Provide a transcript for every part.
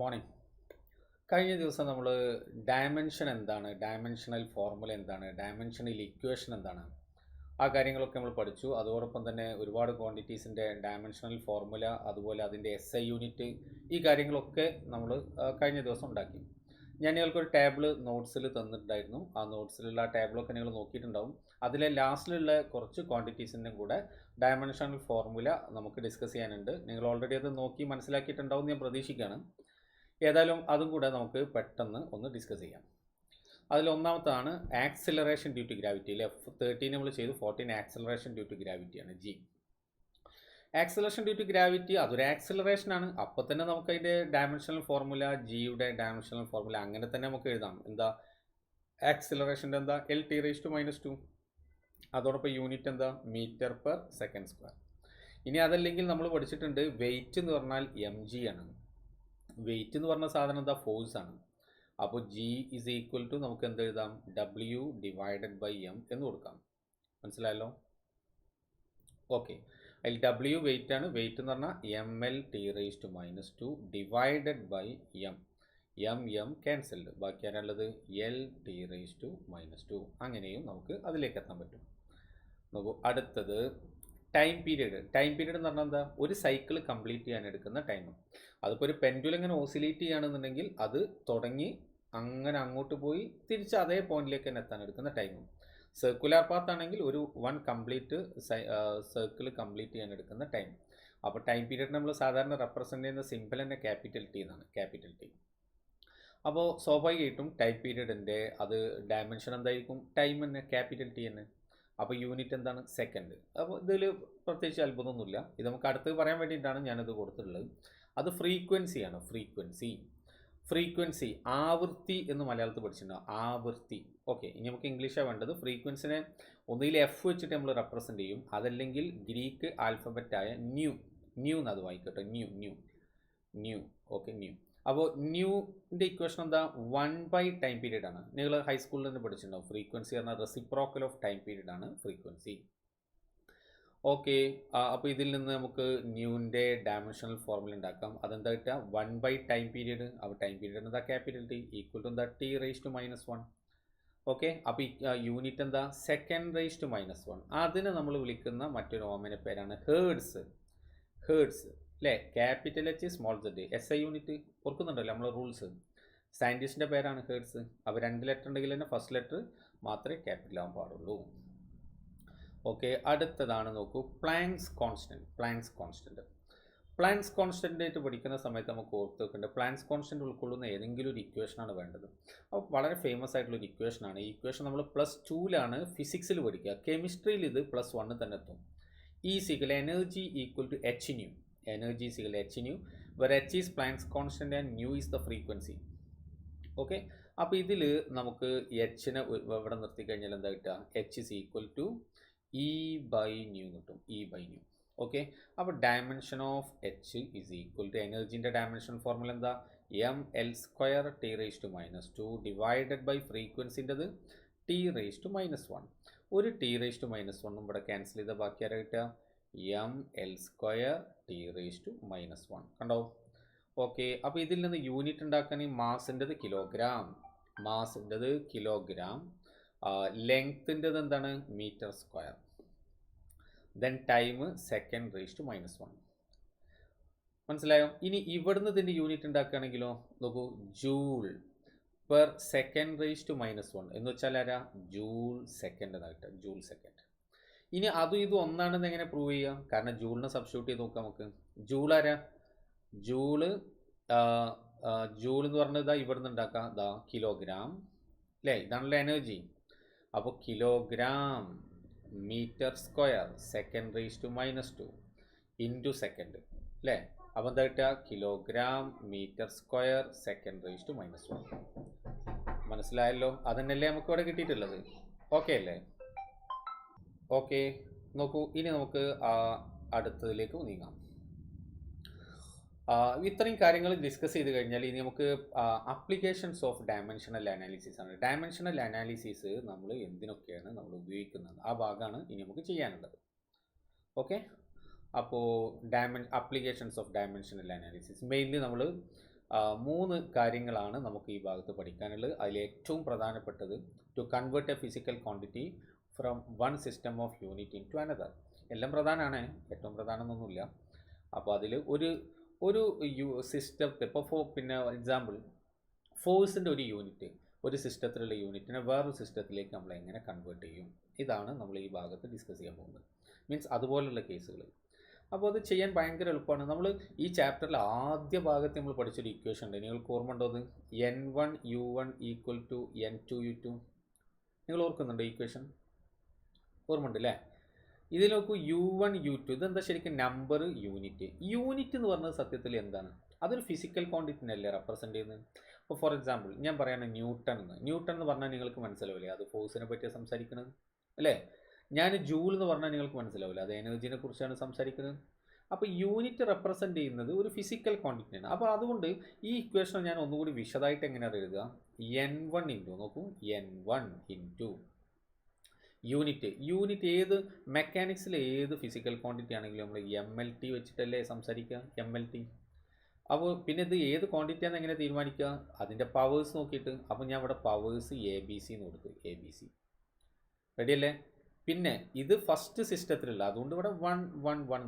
Morning. കഴിഞ്ഞ ദിവസം നമ്മൾ ഡയമെൻഷൻ എന്താണ്, ഡയമെൻഷണൽ ഫോർമുല എന്താണ്, ഡയമെൻഷണൽ ഇക്വേഷൻ എന്താണ്, ആ കാര്യങ്ങളൊക്കെ നമ്മൾ പഠിച്ചു. അതോടൊപ്പം തന്നെ ഒരുപാട് ക്വാണ്ടിറ്റീസിൻ്റെ ഡയമെൻഷണൽ ഫോർമുല, അതുപോലെ അതിൻ്റെ SI യൂണിറ്റ്, ഈ കാര്യങ്ങളൊക്കെ നമ്മൾ കഴിഞ്ഞ ദിവസം ഉണ്ടാക്കി. ഞാൻ നിങ്ങൾക്കൊരു ടേബിൾ നോട്ട്സിൽ തന്നിട്ടുണ്ടായിരുന്നു. ആ നോട്ട്സിലുള്ള ആ ടേബിളൊക്കെ നിങ്ങൾ നോക്കിയിട്ടുണ്ടാവും. അതിലെ ലാസ്റ്റിലുള്ള കുറച്ച് ക്വാണ്ടിറ്റീസിൻ്റെ കൂടെ ഡയമെൻഷണൽ ഫോർമുല നമുക്ക് ഡിസ്കസ് ചെയ്യാനുണ്ട്. നിങ്ങൾ ഓൾറെഡി അത് നോക്കി മനസ്സിലാക്കിയിട്ടുണ്ടാവും ഞാൻ പ്രതീക്ഷിക്കുകയാണ്. ഏതായാലും അതും കൂടെ നമുക്ക് പെട്ടെന്ന് ഒന്ന് ഡിസ്കസ് ചെയ്യാം. അതിലൊന്നാമത്താണ് acceleration due to gravity. F13 നമ്മൾ ചെയ്തു, 14 ആക്സിലറേഷൻ ഡ്യൂ ടു ഗ്രാവിറ്റിയാണ് G. Acceleration due to gravity അതൊരു ആക്സിലറേഷനാണ്. അപ്പോൾ തന്നെ നമുക്ക് അതിൻ്റെ ഡയമെൻഷണൽ ഫോർമുല, ജിയുടെ ഡയമെൻഷണൽ ഫോർമുല അങ്ങനെ തന്നെ നമുക്ക് എഴുതാം. എന്താ ആക്സിലറേഷൻ്റെ എന്താ L(t)−2. അതോടൊപ്പം യൂണിറ്റ് എന്താ മീറ്റർ/സെക്കൻഡ് സ്ക്വയർ. ഇനി അതല്ലെങ്കിൽ നമ്മൾ പഠിച്ചിട്ടുണ്ട് വെയിറ്റ് എന്ന് പറഞ്ഞാൽ mg ആണ്. വെയിറ്റ് എന്ന് പറഞ്ഞ സാധനം എന്താ ഫോഴ്സ് ആണ്. അപ്പോൾ G ഇസ് ഈക്വൽ ടു നമുക്ക് എന്ത് എഴുതാം, W/m എന്ന് കൊടുക്കാം. മനസ്സിലായല്ലോ? ഓക്കെ, അതിൽ W വെയിറ്റ് ആണ്. വെയിറ്റ് എന്ന് പറഞ്ഞാൽ mL(t)−2 divided by m cancelled. ബാക്കി ആരാളുള്ളത് L(t)−2. അങ്ങനെയും നമുക്ക് അതിലേക്ക് എത്താൻ പറ്റും. നോക്കൂ, അടുത്തത് ടൈം പീരീഡ്. ടൈം പീരീഡ് എന്ന് പറഞ്ഞാൽ എന്താ, ഒരു സൈക്കിൾ കംപ്ലീറ്റ് ചെയ്യാൻ എടുക്കുന്ന ടൈം. അതിപ്പോൾ ഒരു പെൻഡുലം ഇങ്ങനെ ഓസിലേറ്റ് ചെയ്യുകയാണെന്നുണ്ടെങ്കിൽ അത് തുടങ്ങി അങ്ങനെ അങ്ങോട്ട് പോയി തിരിച്ച് അതേ പോയിന്റിലേക്ക് തന്നെ എത്താൻ എടുക്കുന്ന ടൈം. സർക്കുലർ പാത്ത് ആണെങ്കിൽ ഒരു കംപ്ലീറ്റ് സർക്കിൾ കംപ്ലീറ്റ് ചെയ്യാൻ എടുക്കുന്ന ടൈം. അപ്പോൾ ടൈം പീരീഡ് നമ്മൾ സാധാരണ റെപ്രസെൻ്റ് ചെയ്യുന്ന സിമ്പിൾ തന്നെ T എന്നാണ്, T. അപ്പോൾ സ്വാഭാവികമായിട്ടും ടൈം പീരീഡിൻ്റെ അത് ഡയമെൻഷൻ എന്തായിരിക്കും, ടൈം തന്നെ T തന്നെ. അപ്പോൾ യൂണിറ്റ് എന്താണ്, സെക്കൻഡ്. അപ്പോൾ ഇതിൽ പ്രത്യേകിച്ച് അത്ഭുതമൊന്നുമില്ല. ഇത് നമുക്ക് അടുത്ത് പറയാൻ വേണ്ടിയിട്ടാണ് ഞാനിത് കൊടുത്തിട്ടുള്ളത്. അത് ഫ്രീക്വൻസിയാണ്. ഫ്രീക്വൻസി ആവൃത്തി എന്ന് മലയാളത്തിൽ പഠിച്ചിട്ടുണ്ടോ, ആവൃത്തി. ഓക്കെ, ഇനി നമുക്ക് ഇംഗ്ലീഷാണ് വേണ്ടത്. ഫ്രീക്വൻസിനെ ഒന്നുകിൽ F വെച്ചിട്ട് നമ്മൾ റെപ്രസെൻ്റ് ചെയ്യും, അതല്ലെങ്കിൽ ഗ്രീക്ക് ആൽഫബറ്റായ ന്യൂ എന്നത് വായിക്കട്ടെ, ന്യൂ. Okay, new. അപ്പോൾ ന്യൂൻ്റെ ഇക്വേഷൻ എന്താ, 1 ടൈം പീരീഡ് ആണ്. നിങ്ങൾ ഹൈസ്കൂളിൽ നിന്ന് പഠിച്ചിട്ടുണ്ടാവും. ഫ്രീക്വൻസി പറഞ്ഞാൽ റെസിപ്രോക്കൽ ഓഫ് ടൈം പീരീഡ് ആണ് ഫ്രീക്വൻസി. ഓക്കെ, അപ്പോൾ ഇതിൽ നിന്ന് നമുക്ക് ന്യൂവിൻ്റെ ഡയമെൻഷണൽ ഫോർമുല ഉണ്ടാക്കാം. അതെന്താ കിട്ടുക, 1 ടൈം പീരീഡ്. അപ്പോൾ ടൈം പീരീഡ് എന്താ T ഈക്വൽ ടു എന്താ T⁻⁻1. ഓക്കെ, അപ്പോൾ ഈ യൂണിറ്റ് എന്താ Sec⁻⁻1. അതിനെ നമ്മൾ വിളിക്കുന്ന മറ്റൊരു ഓമന പേരാണ് ഹേർട്സ് അല്ലേ. H small z, SI unit ഓർക്കുന്നുണ്ടല്ലോ നമ്മൾ റൂൾസ്. സയൻറ്റിസ്റ്റിൻ്റെ പേരാണ് ഹേർട്സ്. അപ്പോൾ 2 ലെറ്റർ ഉണ്ടെങ്കിൽ തന്നെ ഫസ്റ്റ് ലെറ്റർ മാത്രമേ ക്യാപിറ്റൽ ആവാൻ പാടുള്ളൂ. ഓക്കെ, അടുത്തതാണ് നോക്കൂ, പ്ലാങ്ക്സ് കോൺസ്റ്റൻ്റ് ആയിട്ട് പഠിക്കുന്ന സമയത്ത് നമുക്ക് ഓർത്ത് വെക്കേണ്ടത്, പ്ലാങ്ക്സ് കോൺസ്റ്റൻ്റ് ഉൾക്കൊള്ളുന്ന ഏതെങ്കിലും ഒരു ഇക്വേഷനാണ് വേണ്ടത്. അപ്പോൾ വളരെ ഫേമസ് ആയിട്ടുള്ളൊരു ഇക്വേഷനാണ്. ഈ ഇക്വേഷൻ നമ്മൾ +2 ഫിസിക്സിൽ പഠിക്കുക. കെമിസ്ട്രിയിൽ ഇത് +1 തന്നെ എത്തും. Energy equal to H nu, where H is Planck's constant and nu is the frequency. Okay, അപ്പോൾ ഇതിൽ നമുക്ക് എച്ചിനെ ഇവിടെ നിർത്തി കഴിഞ്ഞാൽ എന്താ കിട്ടുക, H is equal to E/nu കിട്ടും, E/nu. ഓക്കെ, അപ്പോൾ dimension of H is equal to എനർജീൻ്റെ ഡയമെൻഷൻ ഫോർമുല എന്താ, mL2T⁻² ഡിവൈഡഡ് ബൈ ഫ്രീക്വൻസിൻ്റെത് T⁻⁻1. ഒരു T⁻⁻1 ഇവിടെ ക്യാൻസൽ ചെയ്ത ബാക്കി ആരാ കിട്ടുക, mL2T⁻⁻1. കണ്ടോ? ഓക്കെ, അപ്പോൾ ഇതിൽ നിന്ന് യൂണിറ്റ് ഉണ്ടാക്കാൻ മാസിൻ്റെത് കിലോഗ്രാം, ലെങ്ത്തിൻ്റെത് എന്താണ് മീറ്റർ², ദെൻ ടൈം Sec⁻⁻1. മനസ്സിലായോ? ഇനി ഇവിടുന്ന് ഇതിൻ്റെ യൂണിറ്റ് ഉണ്ടാക്കുകയാണെങ്കിലോ, നോക്കൂ, Joule/Sec⁻⁻1 എന്ന് വെച്ചാൽ ആരാ, ജൂൾ സെക്കൻഡ് എന്നായിട്ട്, ജൂൾ സെക്കൻഡ്. ഇനി അതും ഇതും ഒന്നാണെന്ന് എങ്ങനെ പ്രൂവ് ചെയ്യുക, കാരണം ജൂളിനെ സബ്സ്റ്റിറ്റ്യൂട്ട് ചെയ്ത് നോക്കാം നമുക്ക്. ജൂൾ ആരാ, ജൂൾ എന്ന് പറഞ്ഞത് ഇവിടുന്ന് ഉണ്ടാക്കാം, കിലോഗ്രാം അല്ലേ, ഇതാണല്ലോ എനർജി. അപ്പോൾ കിലോഗ്രാം മീറ്റർ² Sec⁻⁻2 ഇൻറ്റു സെക്കൻഡ് അല്ലേ. അപ്പോൾ എന്താ കിട്ടുക, കിലോഗ്രാം മീറ്റർ² Sec⁻⁻1. മനസ്സിലായല്ലോ? അതന്നെയല്ലേ നമുക്ക് ഇവിടെ കിട്ടിയിട്ടുള്ളത്. ഓക്കെ അല്ലേ? ഓക്കെ, നോക്കൂ, ഇനി നമുക്ക് അടുത്തതിലേക്ക് നീങ്ങാം. ഇത്രയും കാര്യങ്ങൾ ഡിസ്കസ് ചെയ്ത് കഴിഞ്ഞാൽ ഇനി നമുക്ക് അപ്ലിക്കേഷൻസ് ഓഫ് ഡയമെൻഷണൽ അനാലിസിസ് ആണ്. ഡയമെൻഷണൽ അനാലിസിസ് നമ്മൾ എന്തിനൊക്കെയാണ് നമ്മൾ ഉപയോഗിക്കുന്നത്, ആ ഭാഗമാണ് ഇനി നമുക്ക് ചെയ്യാനുള്ളത്. ഓക്കെ, അപ്പോൾ applications of dimensional analysis mainly നമ്മൾ 3 കാര്യങ്ങളാണ് നമുക്ക് ഈ ഭാഗത്ത് പഠിക്കാനുള്ളത്. അതിൽ ഏറ്റവും പ്രധാനപ്പെട്ടത് to convert a physical quantity from one system of unit into another. എല്ലാം പ്രധാനമാണ്, ഏറ്റവും പ്രധാനമൊന്നുമില്ല. അപ്പോൾ അതിൽ ഒരു സിസ്റ്റത്തെ ഇപ്പോൾ പിന്നെ എക്സാമ്പിൾ ഫോഴ്സിൻ്റെ ഒരു യൂണിറ്റ്, ഒരു സിസ്റ്റത്തിലുള്ള യൂണിറ്റിനെ വേറൊരു സിസ്റ്റത്തിലേക്ക് നമ്മൾ എങ്ങനെ കൺവേർട്ട് ചെയ്യും, ഇതാണ് നമ്മൾ ഈ ഭാഗത്ത് ഡിസ്കസ് ചെയ്യാൻ പോകുന്നത്. മീൻസ് അതുപോലുള്ള കേസുകൾ. അപ്പോൾ അത് ചെയ്യാൻ ഭയങ്കര എളുപ്പമാണ്. നമ്മൾ ഈ ചാപ്റ്ററിൽ ആദ്യ ഭാഗത്ത് നമ്മൾ പഠിച്ചൊരു ഇക്വേഷൻ ഉണ്ട്, നിങ്ങൾക്ക് ഓർമ്മ ഉണ്ടോ? അത് N1U1 ഈക്വൽ ടു N2U2. നിങ്ങൾ ഓർക്കുന്നുണ്ടോ ഇക്വേഷൻ? ഓർമ്മ ഉണ്ട് അല്ലേ? ഇതിൽ നോക്കൂ, U1U2 ഇതെന്താ ശരിക്കും നമ്പർ യൂണിറ്റ്. യൂണിറ്റ് എന്ന് പറഞ്ഞത് സത്യത്തിൽ എന്താണ്? അതൊരു ഫിസിക്കൽ ക്വാണ്ടിറ്റിനല്ലേ റെപ്രസെൻറ്റ് ചെയ്യുന്നത്. ഇപ്പോൾ ഫോർ എക്സാമ്പിൾ ഞാൻ പറയുകയാണ് ന്യൂട്ടൺ എന്ന് പറഞ്ഞാൽ നിങ്ങൾക്ക് മനസ്സിലാവില്ലേ, അത് ഫോഴ്സിനെ പറ്റിയാണ് സംസാരിക്കുന്നത് അല്ലേ? ഞാൻ ജൂൾ എന്ന് പറഞ്ഞാൽ നിങ്ങൾക്ക് മനസ്സിലാവില്ല, അത് എനർജിനെ കുറിച്ചാണ് സംസാരിക്കുന്നത്. അപ്പോൾ യൂണിറ്റ് റെപ്രസെൻറ്റ് ചെയ്യുന്നത് ഒരു ഫിസിക്കൽ ക്വാണ്ടിറ്റിയാണ്. അപ്പോൾ അതുകൊണ്ട് ഈ ഇക്വേഷൻ ഞാൻ ഒന്നുകൂടി വിശദമായിട്ട് എങ്ങനെയാണ് എഴുതുക? N1 ഇൻറ്റു നോക്കൂ, N1 ഇൻറ്റു യൂണിറ്റ് ഏത് മെക്കാനിക്സിൽ ഏത് ഫിസിക്കൽ ക്വാണ്ടിറ്റി ആണെങ്കിലും നമ്മൾ MLT വെച്ചിട്ടല്ലേ സംസാരിക്കുക, MLT. അപ്പോൾ പിന്നെ ഇത് ഏത് ക്വാണ്ടിറ്റിയാണെന്ന് എങ്ങനെ തീരുമാനിക്കുക? അതിൻ്റെ പവേഴ്സ് നോക്കിയിട്ട്. അപ്പോൾ ഞാൻ ഇവിടെ പവേഴ്സ് ABC എന്ന് കൊടുത്തു, ABC. റെഡിയല്ലേ? പിന്നെ ഇത് ഫസ്റ്റ് സിസ്റ്റത്തിലുള്ള, അതുകൊണ്ട് ഇവിടെ 1 1 1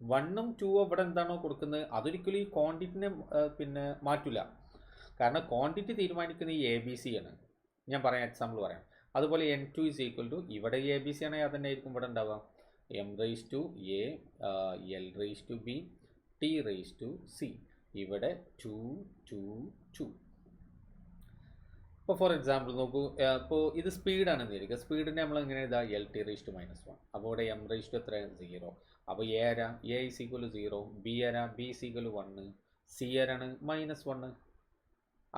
1ഉം 2ഉം ഇവിടെ എന്താണോ കൊടുക്കുന്നത് അതൊരിക്കലും ഈ ക്വാണ്ടിറ്റിനെ പിന്നെ മാറ്റില്ല. കാരണം ക്വാണ്ടിറ്റി തീരുമാനിക്കുന്നത് ഈ ABC ആണ്. ഞാൻ പറയാം, എക്സാമ്പിൾ പറയാം. അതുപോലെ N2 ഈസ് ഈക്വൽ ടു, ഇവിടെ ABC ആണെങ്കിൽ അത് തന്നെ ആയിരിക്കും ഇവിടെ ഉണ്ടാവുക, M⁴A L⁴B T⁴C. ഇവിടെ 2 2 2. ഇപ്പോൾ ഫോർ എക്സാമ്പിൾ നോക്കൂ, ഇപ്പോൾ ഇത് സ്പീഡാണെന്ന് വിചാരിക്കുക. സ്പീഡിനെ നമ്മൾ എങ്ങനെ എഴുതാ? LT⁻⁻1. അപ്പോൾ ഇവിടെ M⁴ എത്ര? 0. അപ്പോൾ A ആരാ? A is equal 0. B ആരാ? B is equal 1. C ആരാണ്? -1.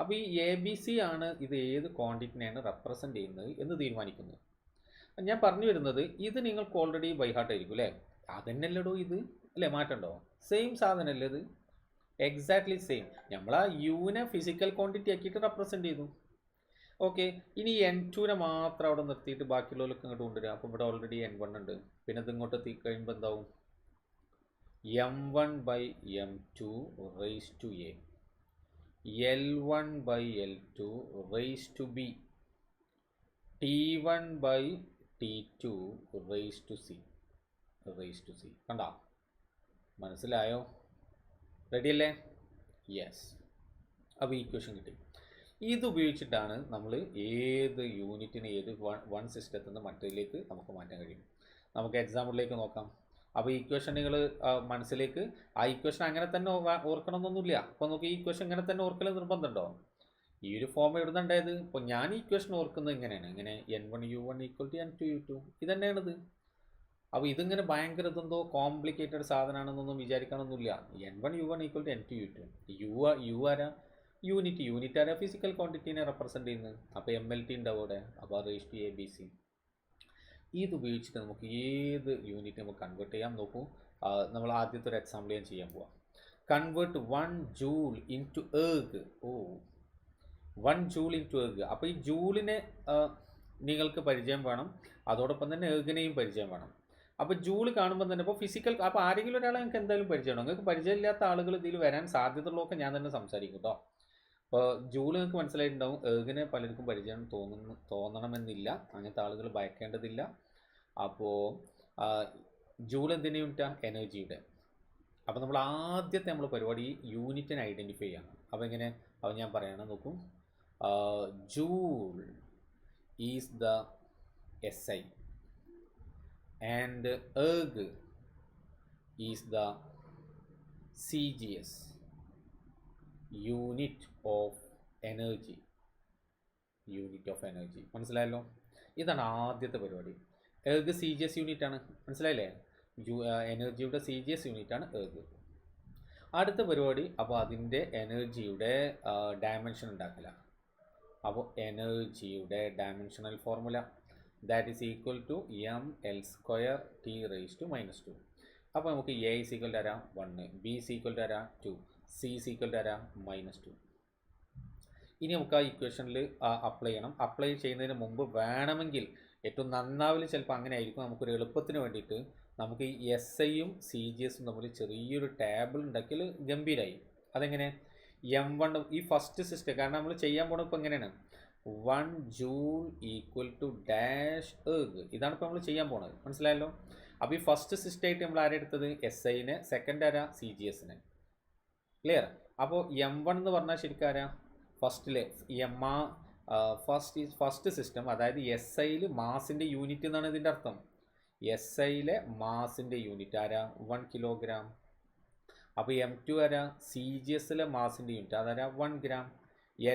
അപ്പോൾ ഈ ABC ആണ് ഇത് ഏത് ക്വാണ്ടിറ്റിനെയാണ് റെപ്രസെൻറ്റ് ചെയ്യുന്നത് എന്ന് തീരുമാനിക്കുന്നത്. ഞാൻ പറഞ്ഞു വരുന്നത്, ഇത് നിങ്ങൾക്ക് ഓൾറെഡി ബൈ ഹാർട്ട് ആയിരിക്കും അല്ലേ? അതന്നെല്ലടോ ഇത് അല്ലേ, മാറ്റണ്ടോ? സെയിം സാധനമല്ലേ ഇത്, എക്സാക്ട്ലി സെയിം. നമ്മൾ ആ യുവിനെ ഫിസിക്കൽ ക്വാണ്ടിറ്റി ആക്കിയിട്ട് റെപ്രസെൻറ്റ് ചെയ്തു. ഓക്കെ, ഇനി N2നെ മാത്രം അവിടെ നിർത്തിയിട്ട് ബാക്കിയുള്ളവർക്ക് ഇങ്ങോട്ട് കൊണ്ടുവരിക. അപ്പോൾ ഇവിടെ ഓൾറെഡി N1 ഉണ്ട്. പിന്നെ ഇത് ഇങ്ങോട്ട് എത്തി കഴിയുമ്പോൾ എന്താവും? M1/M2⁴A L1/L2⁴B T1/T2⁴C. കണ്ടോ? മനസ്സിലായോ? റെഡിയല്ലേ? യെസ്. അപ്പോൾ ഈ ഇക്വേഷൻ കിട്ടി. ഇത് ഉപയോഗിച്ചിട്ടാണ് നമ്മൾ ഏത് യൂണിറ്റിനെ ഏത് വൺ സിസ്റ്റത്തിൽ നിന്ന് മറ്റേതിലേക്ക് നമുക്ക് മാറ്റാൻ കഴിയും. നമുക്ക് എക്സാമ്പിളിലേക്ക് നോക്കാം. അപ്പോൾ ഈ ഇക്വേഷൻ നിങ്ങൾ മനസ്സിലേക്ക്, ആ ഇക്വേഷൻ അങ്ങനെ തന്നെ ഓർക്കണമെന്നൊന്നുമില്ല. അപ്പോൾ നമുക്ക് ഈ ഇക്വേഷൻ ഇങ്ങനെ തന്നെ ഓർക്കൽ നിർബന്ധമുണ്ടോ? ഈ ഒരു ഫോം എഴുതേണ്ടത്. ഇപ്പോൾ ഞാൻ ഈ ഇക്വേഷൻ ഓർക്കുന്നത് ഇങ്ങനെയാണ്, ഇങ്ങനെ N1U1 ഈക്വൽ ടു N2U2 ഇതന്നെയാണിത്. അപ്പോൾ ഇതിങ്ങനെ ഭയങ്കര ഇതെന്തോ കോംപ്ലിക്കേറ്റഡ് സാധനമാണെന്നൊന്നും വിചാരിക്കണമെന്നില്ല. N1U1 equal to N2U2. U ആരാ? യൂണിറ്റ് ആരാ? ഫിസിക്കൽ ക്വാണ്ടിറ്റീനെ റെപ്രസെൻറ്റ് ചെയ്യുന്നത്. അപ്പോൾ MLT ഉണ്ടാവും അവിടെ. അപ്പോൾ ABC. ഇത് ഉപയോഗിച്ചിട്ട് നമുക്ക് ഏത് യൂണിറ്റ് നമുക്ക് കൺവേർട്ട് ചെയ്യാം. നോക്കൂ, നമ്മൾ ആദ്യത്തെ ഒരു എക്സാമ്പിൾ ഞാൻ ചെയ്യാൻ പോവാം. Convert 1 joule into erg. 1 joule into erg. അപ്പോൾ ഈ ജൂളിനെ നിങ്ങൾക്ക് പരിചയം വേണം, അതോടൊപ്പം തന്നെ എർഗിനെയും പരിചയം വേണം. അപ്പോൾ ജൂൾ കാണുമ്പോൾ തന്നെ ഇപ്പോൾ ഫിസിക്കൽ, അപ്പോൾ ആരെങ്കിലും ഒരാളെ നിങ്ങൾക്ക് എന്തായാലും പരിചയമാണ്. നിങ്ങൾക്ക് പരിചയമില്ലാത്ത ആളുകൾ ഇതിൽ വരാൻ സാധ്യതയുള്ളതൊക്കെ ഞാൻ തന്നെ സംസാരിക്കും കേട്ടോ. അപ്പോൾ ജൂൾ നിങ്ങൾക്ക് മനസ്സിലായിട്ടുണ്ടാവും. എർഗിനെ പലർക്കും പരിചയം തോന്നണമെന്നില്ല, അങ്ങനത്തെ ആളുകൾ ഭയക്കേണ്ടതില്ല. അപ്പോൾ ജൂൾ എന്തിൻ്റെ യൂണിറ്റാണ്? എനർജിയുടെ. അപ്പോൾ നമ്മൾ ആദ്യത്തെ നമ്മൾ പരിപാടി യൂണിറ്റിനെ ഐഡൻറ്റിഫൈ ചെയ്യണം. അപ്പോൾ എങ്ങനെ? അപ്പോൾ ഞാൻ പറയണം, നോക്കൂ. Joule is the SI and erg is the CGS, unit of energy. മനസ്സിലായല്ലോ? ഇതാണ് ആദ്യത്തെ പരിപാടി. എർഗ് CGS യൂണിറ്റ് ആണ്, മനസ്സിലായില്ലേ? എനർജിയുടെ CGS യൂണിറ്റ് ആണ് എർഗ്. അടുത്ത പരിപാടി, അപ്പോൾ അതിൻ്റെ എനർജിയുടെ ഡയമെൻഷൻ ഉണ്ടാക്കില്ല. അപ്പോൾ എനർജിയുടെ dimensional formula that is equal to mL² T⁻². അപ്പോൾ നമുക്ക് A is equal to 1, B is equal to 2, C is equal to -2. ഇനി നമുക്ക് ആ ഇക്വേഷനിൽ അപ്ലൈ ചെയ്യണം. അപ്ലൈ ചെയ്യുന്നതിന് മുമ്പ് വേണമെങ്കിൽ, ഏറ്റവും നന്നാവിൽ ചിലപ്പോൾ അങ്ങനെ ആയിരിക്കും, നമുക്കൊരു എളുപ്പത്തിന് വേണ്ടിയിട്ട് നമുക്ക് ഈ SIയും CGSും തമ്മിൽ ചെറിയൊരു ടേബിൾ ഉണ്ടാക്കിയാൽ ഗംഭീരമായി. അതെങ്ങനെ? M1 ഈ ഫസ്റ്റ് സിസ്റ്റം, കാരണം നമ്മൾ ചെയ്യാൻ പോകുന്നത് ഇപ്പോൾ എങ്ങനെയാണ്, 1 joule equal to dash erg, ഇതാണ് ഇപ്പോൾ നമ്മൾ ചെയ്യാൻ പോകുന്നത്. മനസ്സിലായല്ലോ. അപ്പോൾ ഈ ഫസ്റ്റ് സിസ്റ്റമായിട്ട് നമ്മൾ ആരെ എടുത്തത്, SIനെ, സെക്കൻഡ് ആരാ, CGSനെ. ക്ലിയർ. അപ്പോൾ M1 എന്ന് പറഞ്ഞാൽ ശരിക്കും ആരാ, ഫസ്റ്റിലെ ഫസ്റ്റ് സിസ്റ്റം, അതായത് SIയിൽ മാസിൻ്റെ യൂണിറ്റ് എന്നാണ് ഇതിൻ്റെ അർത്ഥം. SIയിലെ മാസിൻ്റെ യൂണിറ്റ് ആരാ, 1 കിലോഗ്രാം. അപ്പോൾ M2 ആരാ, CGSയിലെ മാസിൻ്റെ യൂണിറ്റ് അതാരാ, 1 ഗ്രാം.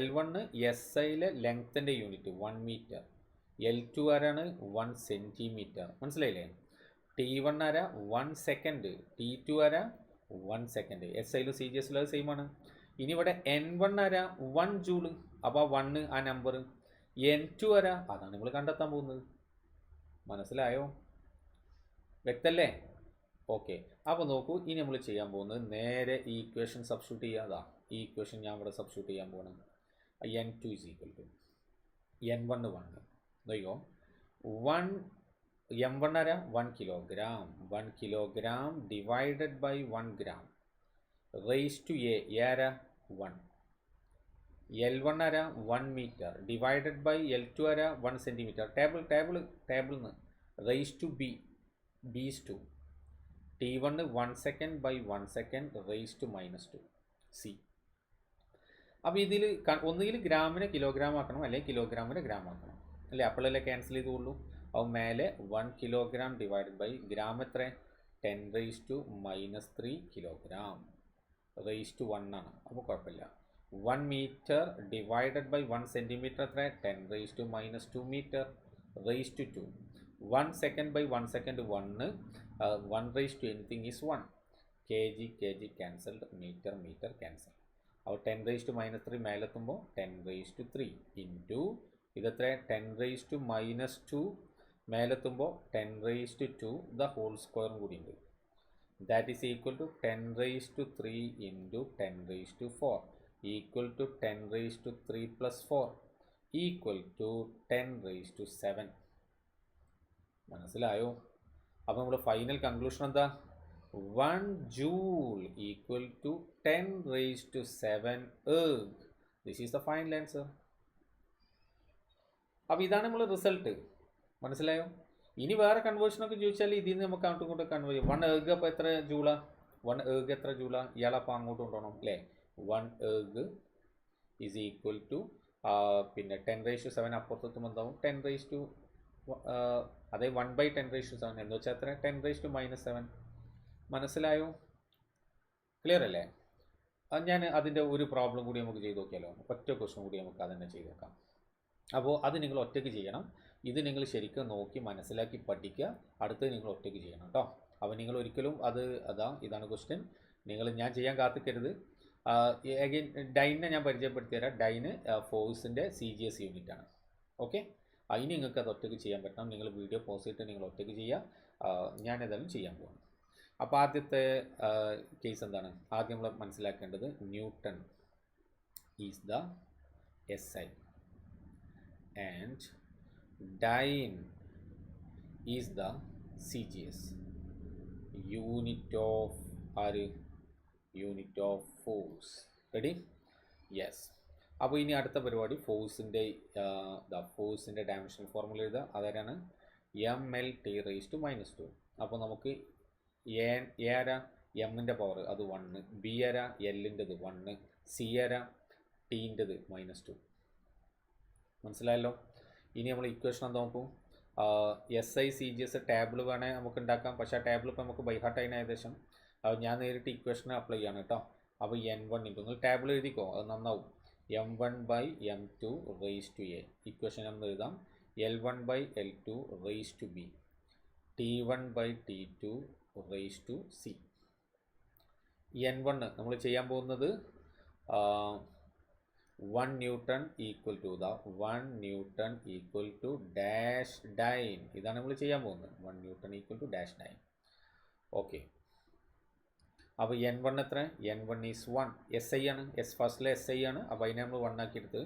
L1 SIയിലെ ലെങ്ത്തിൻ്റെ യൂണിറ്റ് 1 മീറ്റർ. L2 ആരാണ്, 1 സെൻറ്റിമീറ്റർ. മനസ്സിലായില്ലേ. T1 ആരാ, 1 സെക്കൻഡ്. T2 ആരാ, 1 സെക്കൻഡ്. SIയിലും CGSയിലും അത് സെയിം ആണ്. ഇനി ഇവിടെ N1 ആരാ, 1 ജൂള്. അപ്പോൾ 1 ആ നമ്പർ. N2 ആരാ, അതാണ് നമ്മൾ കണ്ടെത്താൻ പോകുന്നത്. മനസ്സിലായോ, വ്യക്തല്ലേ? ഓക്കെ. അപ്പോൾ നോക്കൂ, ഇനി നമ്മൾ ചെയ്യാൻ പോകുന്നത് നേരെ ഈ ഇക്വേഷൻ സബ്സ്റ്റിറ്റ്യൂട്ട് ചെയ്യാതാ. ഈ ഇക്വേഷൻ ഞാൻ ഇവിടെ സബ്സ്റ്റിറ്റ്യൂട്ട് ചെയ്യാൻ പോകുന്നത്. N2 is equal to N1 1 നോക്കിയോ, 1 M1 ആരാ, 1 kilogram. 1 kilogram divided by 1 gram raise to A ആരാ, 1. L1 ആരാ, 1 മീറ്റർ ഡിവൈഡഡ് ബൈ L2 ആരാ, 1 സെൻറ്റിമീറ്റർ. ടേബിളിൽ raise to B is 2. T1 1 second by 1 second raise to -2 C. അപ്പോൾ ഇതിൽ ഒന്നുകിൽ ഗ്രാമിനെ kilogram ആക്കണം, അല്ലെങ്കിൽ കിലോഗ്രാമിനെ ഗ്രാം ആക്കണം, അല്ലേ? അപ്പോഴല്ലേ ക്യാൻസൽ ചെയ്തുള്ളൂ. അപ്പോൾ മേലെ 1 കിലോഗ്രാം ഡിവൈഡഡ് ബൈ ഗ്രാം എത്ര, 10 raise to -3 kilogram raise to 1 ആണ്. അപ്പോൾ കുഴപ്പമില്ല. 1 മീറ്റർ ഡിവൈഡഡ് ബൈ 1 സെൻറ്റിമീറ്റർ എത്ര, 10 raise to -2 metre raise to 2. 1 second by 1 second 1, 1 raise to anything is 1. kg cancelled, metre cancel. അപ്പോൾ 10 റേസ് ടു -3 മേലെത്തുമ്പോൾ 10 raise to 3 into ഇതെത്ര, 10 raise to -2 മേലെത്തുമ്പോൾ 10 raise to 2 the whole സ്ക്വയറും കൂടി ഉണ്ട്. That is equal to 10 raise to 3 into 10 raise to 4 equal to 10 raise to 3 plus 4 equal to 10 raise to 7. മനസ്സിലായോ? അപ്പോൾ നമ്മൾ ഫൈനൽ കൺക്ലൂഷൻ എന്താ, 1 joule equal to 10 raise to 7 erg. This is the final answer. അപ്പോൾ ഇതാണ് നമ്മൾ result. മനസ്സിലായോ? ഇനി വേറെ കൺവേർഷനൊക്കെ ചോദിച്ചാൽ ഇതിൽ നിന്ന് നമുക്ക് അങ്ങോട്ടും ഇങ്ങോട്ടും കൺവേർട്ട് ചെയ്യും. 1 erg അപ്പോൾ എത്ര ജൂളാ, 1 erg എത്ര ജൂളാ, ഇയാളപ്പോൾ അങ്ങോട്ട് കൊണ്ടുപോകണം അല്ലേ. 1 erg ഈസ് ഈക്വൽ ടു പിന്നെ 10 റേസ് ടു 7 അപ്പുറത്തെത്തുമ്പോൾ എന്താവും, 10 റേസ് ടു അതായത് 1/10 റേസ് ടു 7 എന്ന് വെച്ചാൽ എത്ര, 10 റേസ് ടു -7. മനസ്സിലായോ? ക്ലിയർ അല്ലേ? ഞാൻ അതിൻ്റെ ഒരു പ്രോബ്ലം കൂടി നമുക്ക് ചെയ്ത് നോക്കിയാലോ. ഒറ്റ ക്വസ്റ്റൻ കൂടി നമുക്ക് അതന്നെ ചെയ്ത് നോക്കാം. അപ്പോൾ അത് നിങ്ങൾ ഒറ്റയ്ക്ക് ചെയ്യണം. ഇത് നിങ്ങൾ ശരിക്കും നോക്കി മനസ്സിലാക്കി പഠിക്കുക. അടുത്തത് നിങ്ങൾ ഒറ്റയ്ക്ക് ചെയ്യണം കേട്ടോ. അപ്പോൾ നിങ്ങൾ ഒരിക്കലും ഇതാണ് ക്വസ്റ്റ്യൻ. ഞാൻ ചെയ്യാൻ കാത്തിക്കരുത്. അഗൈൻ ഡൈനെ ഞാൻ പരിചയപ്പെടുത്തി തരാം. ഡൈന് ഫോഴ്സിൻ്റെ CGS യൂണിറ്റ് ആണ്. ഓക്കെ, അതിന് നിങ്ങൾക്ക് അത് ഒറ്റയ്ക്ക് ചെയ്യാൻ പറ്റണം. നിങ്ങൾ വീഡിയോ പോസ് ചെയ്തിട്ട് നിങ്ങൾ ഒറ്റയ്ക്ക് ചെയ്യുക. ഞാനേതായാലും ചെയ്യാൻ പോകുന്നു. അപ്പോൾ ആദ്യത്തെ കേസ് എന്താണ്, ആദ്യം നമ്മൾ മനസ്സിലാക്കേണ്ടത് newton is the SI and dyne is the CGS. Unit of force. Ready? Yes. അപ്പോൾ ഇനി അടുത്ത പരിപാടി ഫോഴ്സിൻ്റെ ഡയമെൻഷണൽ ഫോർമുല എഴുതുക. അതാരാണ്, MLT റേസ് ടു -2. അപ്പോൾ നമുക്ക് ആരാ, എമ്മിൻ്റെ പവർ അത് 1, ബി ആരാ, എല്ലിൻ്റെത് 1, സി ആരാ, ടീൻ്റെത് -2. മനസ്സിലായല്ലോ? ഇനി നമ്മൾ ഇക്വേഷൻ എന്താ നോക്കും, SI CGS ടേബിൾ വേണേൽ നമുക്ക് ഉണ്ടാക്കാം. പക്ഷേ ആ ടേബിൾ ഇപ്പോൾ നമുക്ക് ബൈഹാർട്ട് അതിന് ഏകദേശം. ഞാൻ നേരിട്ട് ഇക്വേഷനെ അപ്ലൈ ചെയ്യാണ് കേട്ടോ. അപ്പോൾ N1 ഇൻറ്റു, നിങ്ങൾ ടേബിൾ എഴുതിക്കോ, അത് നന്നാവും. M1/M2 raise to A. Equation നമ്മൾ എഴുതാം. L1/L2 raise to B. T1/T2 raise to C. N1 നമ്മൾ ചെയ്യാൻ പോകുന്നത് 1 newton equal to dash dyne. ഇതാണ് നമ്മൾ ചെയ്യാൻ പോകുന്നത്. 1 newton equal to dash dyne. Okay. അപ്പോൾ N1 എത്ര, N1 ഈസ് 1. SI ആണ്, ഫസ്റ്റിലെ SI ആണ്. അപ്പോൾ അതിനെ നമ്മൾ 1 ആക്കി എടുത്ത്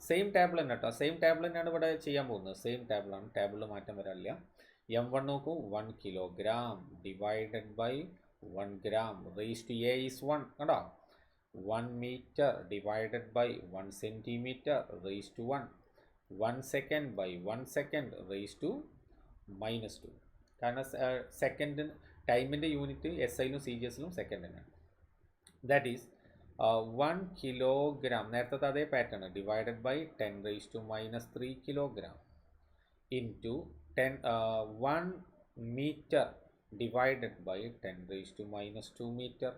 സെയിം ടേബിൾ തന്നെ കേട്ടോ. സെയിം ടേബിൾ തന്നെയാണ് ഇവിടെ ചെയ്യാൻ പോകുന്നത്. സെയിം ടേബിളാണ്, ടേബിളിൽ മാറ്റം വരാനില്ല. M1 നോക്കൂ, 1 kilogram divided by 1 gram raise to A is 1. കണ്ടോ? 1 meter divided by 1 centimeter raised to 1. 1 second by 1 second raised to -2. കാരണം സെക്കൻഡ് ടൈമിൻ്റെ യൂണിറ്റ് എസ് ഐയിലും സി ജി എസിലും സെക്കൻഡ് തന്നെയാണ്. ദാറ്റ് ഈസ് 1 kilogram, നേരത്തെ അതേ pattern, divided by 10⁻³ kilogram into 1 meter divided by 10⁻² meter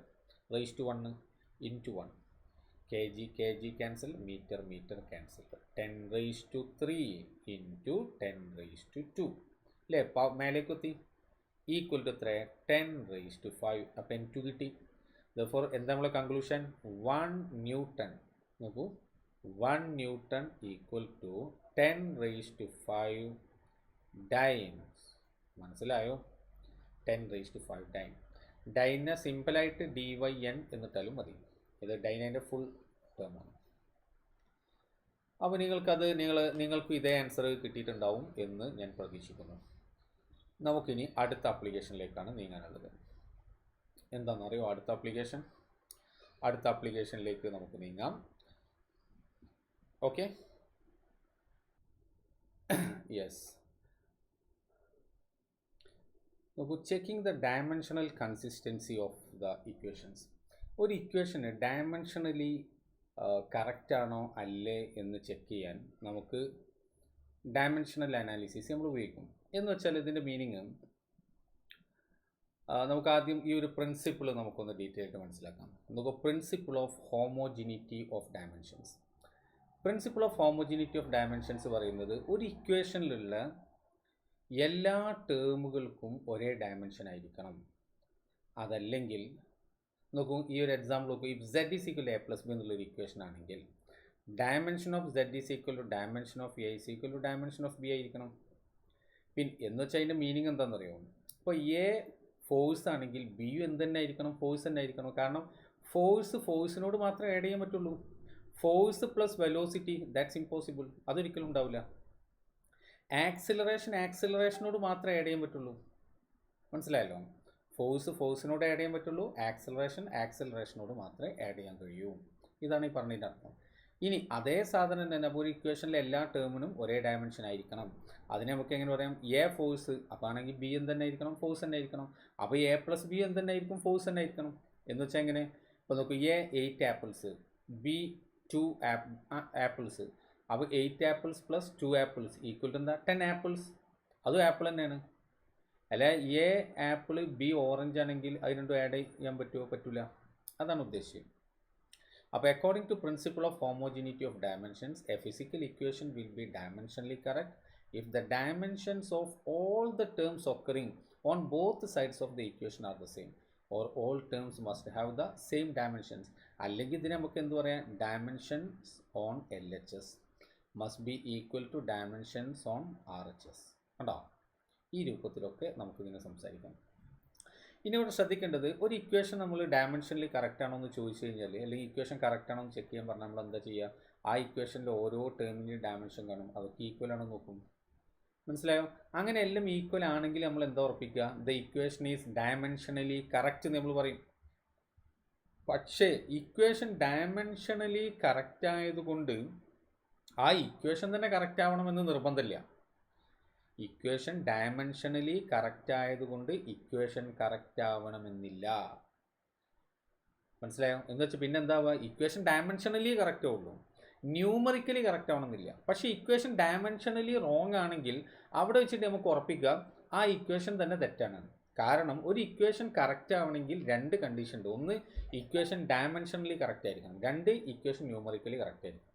raised to 1 into 1. kg cancel, meter cancel. 10⁻³ into 10⁻². അല്ലേ, മേലേക്ക് എത്തി. ഈക്വൽ ടു എത്ര? 10⁵. അപ്പം n2 കിട്ടി. therefore എന്താ നമ്മളെ കൺക്ലൂഷൻ? 1 Newton. നോക്കൂ, 1 Newton ഈക്വൽ ടു 10⁵ ഡൈൻസ്. മനസ്സിലായോ? 10⁵ ഡൈൻ. ഡൈനെ സിമ്പിളായിട്ട് DYN എന്നിട്ടാലും മതി. ഇത് ഡൈനേൻ്റെ ഫുൾ ടേമാണ്. അപ്പോൾ നിങ്ങൾക്ക് ഇതേ ആൻസർ കിട്ടിയിട്ടുണ്ടാവും എന്ന് ഞാൻ പ്രതീക്ഷിക്കുന്നു. നമുക്കിനി അടുത്ത ആപ്ലിക്കേഷനിലേക്കാണ് നീങ്ങാനുള്ളത്. എന്താണെന്നറിയോ അടുത്ത ആപ്ലിക്കേഷനിലേക്ക് നമുക്ക് നീങ്ങാം. Okay, yes. നോക്കൂ, checking the dimensional consistency of the equations. ഒരു ഇക്വേഷന് ഡയമെൻഷണലി കറക്റ്റാണോ അല്ലേ എന്ന് ചെക്ക് ചെയ്യാൻ നമുക്ക് ഡയമെൻഷണൽ അനാലിസിസ് നമ്മൾ ഉപയോഗിക്കും. എന്ന് വെച്ചാൽ ഇതിൻ്റെ മീനിങ് നമുക്ക് ആദ്യം ഈ ഒരു പ്രിൻസിപ്പിൾ നമുക്കൊന്ന് ഡീറ്റെയിൽ ആയിട്ട് മനസ്സിലാക്കാം. നമുക്ക് principle of homogeneity of dimensions. Principle of homogeneity of dimensions പറയുന്നത് ഒരു ഇക്വേഷനിലുള്ള എല്ലാ ടേമുകൾക്കും ഒരേ ഡയമെൻഷൻ ആയിരിക്കണം. അതല്ലെങ്കിൽ നോക്കൂ, ഈ ഒരു എക്സാമ്പിൾ നോക്കൂ. If z is equal a plus B എന്നുള്ളൊരു ഇക്വേഷൻ ആണെങ്കിൽ dimension of z is equal to dimension of a is equal to dimension of b ആയിരിക്കണം. പിന്നെ എന്ന് വെച്ചാൽ അതിൻ്റെ മീനിങ് എന്താണെന്നറിയോ? ഇപ്പോൾ എ ഫോഴ്സ് ആണെങ്കിൽ ബിയും എന്ത് തന്നെ ആയിരിക്കണം? ഫോഴ്സ് തന്നെ ആയിരിക്കണം. കാരണം ഫോഴ്സിനോട് മാത്രമേ ആഡ് ചെയ്യാൻ പറ്റുള്ളൂ. Force plus velocity, that's impossible, അതൊരിക്കലും ഉണ്ടാവില്ല. ആക്സിലറേഷനോട് മാത്രമേ ആഡ് ചെയ്യാൻ പറ്റുള്ളൂ. മനസ്സിലായല്ലോ? ഫോഴ്സിനോട് ആഡ് ചെയ്യാൻ പറ്റുള്ളൂ, ആക്സിലറേഷനോട് മാത്രമേ ആഡ് ചെയ്യാൻ കഴിയൂ. ഇതാണ് ഈ പറഞ്ഞതിൻ്റെ അർത്ഥം. ഇനി അതേ സാധനം തന്നെ അപ്പോൾ ഒരു ഇക്വേഷനിലെ എല്ലാ ടേമിനും ഒരേ ഡയമെൻഷൻ ആയിരിക്കണം. അതിനെ നമുക്ക് എങ്ങനെ പറയാം? എ ഫോഴ്സ്, അപ്പോൾ ആണെങ്കിൽ ബി എന്ത് തന്നെ ആയിരിക്കണം? ഫോഴ്സ് തന്നെ ആയിരിക്കണം. അപ്പോൾ എ പ്ലസ് ബി എന്ത് തന്നെ ആയിരിക്കും? ഫോഴ്സ് തന്നെ ആയിരിക്കണം. എന്ന് വെച്ചാൽ എങ്ങനെ? ഇപ്പോൾ നോക്കൂ, എ 8 ആപ്പിൾസ്, ബി 2 ആപ്പിൾസ്. അപ്പോൾ 8 apples plus 2 apples equal to എന്താ? 10 ആപ്പിൾസ്. അതും ആപ്പിൾ തന്നെയാണ്. അല്ല, എ ആപ്പിൾ ബി ഓറഞ്ച് ആണെങ്കിൽ അത് രണ്ടും ആഡ് ചെയ്യാൻ പറ്റുമോ? പറ്റില്ല. അതാണ് ഉദ്ദേശിച്ചത്. അപ്പോൾ according to principle of homogeneity of dimensions, a physical equation will be dimensionally correct if the dimensions of all the terms occurring on both sides of the equation are the same, or all terms must have the same dimensions. അല്ലെങ്കിൽ ഇതിനെ നമുക്ക് എന്ത് പറയാം? Dimensions on LHS must be equal to dimensions on RHS. കണ്ടോ? ഈ രൂപത്തിലൊക്കെ നമുക്കിങ്ങനെ സംസാരിക്കാം. ഇനി ഇവിടെ ശ്രദ്ധിക്കേണ്ടത്, ഒരു ഇക്വേഷൻ നമ്മൾ ഡയമെൻഷനിൽ കറക്റ്റ് ആണോ എന്ന് ചോദിച്ചു കഴിഞ്ഞാൽ, അല്ലെങ്കിൽ ഇക്വേഷൻ കറക്റ്റ് ആണോ എന്ന് ചെക്ക് ചെയ്യാൻ പറഞ്ഞാൽ നമ്മൾ എന്താ ചെയ്യുക? ആ ഇക്വേഷനിൽ ഓരോ ടേമിൻ്റെയും ഡയമെൻഷൻ കാണും, അതൊക്കെ ഈക്വൽ ആണോ നോക്കും. മനസ്സിലായോ? അങ്ങനെ എല്ലാം ഈക്വൽ ആണെങ്കിൽ നമ്മൾ എന്താ ഉറപ്പിക്കുക? The equation is dimensionally correct നമ്മൾ പറയും. പക്ഷേ ഇക്വേഷൻ ഡയമെൻഷനലി കറക്റ്റ് ആയതുകൊണ്ട് ആ ഇക്വേഷൻ തന്നെ കറക്റ്റ് ആവണമെന്ന് നിർബന്ധമില്ല. ഇക്വേഷൻ ഡയമെൻഷനലി കറക്റ്റ് ആയതുകൊണ്ട് ഇക്വേഷൻ കറക്റ്റ് ആവണമെന്നില്ല. മനസ്സിലായോ? എന്ന് വെച്ചാൽ പിന്നെ എന്താവുക? ഇക്വേഷൻ ഡയമെൻഷനലി കറക്റ്റ് ആവുള്ളൂ, ന്യൂമറിക്കലി കറക്റ്റ് ആവണമെന്നില്ല. പക്ഷേ ഇക്വേഷൻ ഡയമെൻഷനലി റോങ് ആണെങ്കിൽ അവിടെ വെച്ചിട്ട് നമുക്ക് ഉറപ്പിക്കുക ആ ഇക്വേഷൻ തന്നെ തെറ്റാണ്. കാരണം ഒരു ഇക്വേഷൻ കറക്റ്റ് ആവണമെങ്കിൽ 2 കണ്ടീഷൻ ഉണ്ട്. ഒന്ന്, ഇക്വേഷൻ ഡയമെൻഷനലി കറക്റ്റ് ആയിരിക്കണം. 2, ഇക്വേഷൻ ന്യൂമറിക്കലി കറക്റ്റ് ആയിരിക്കണം.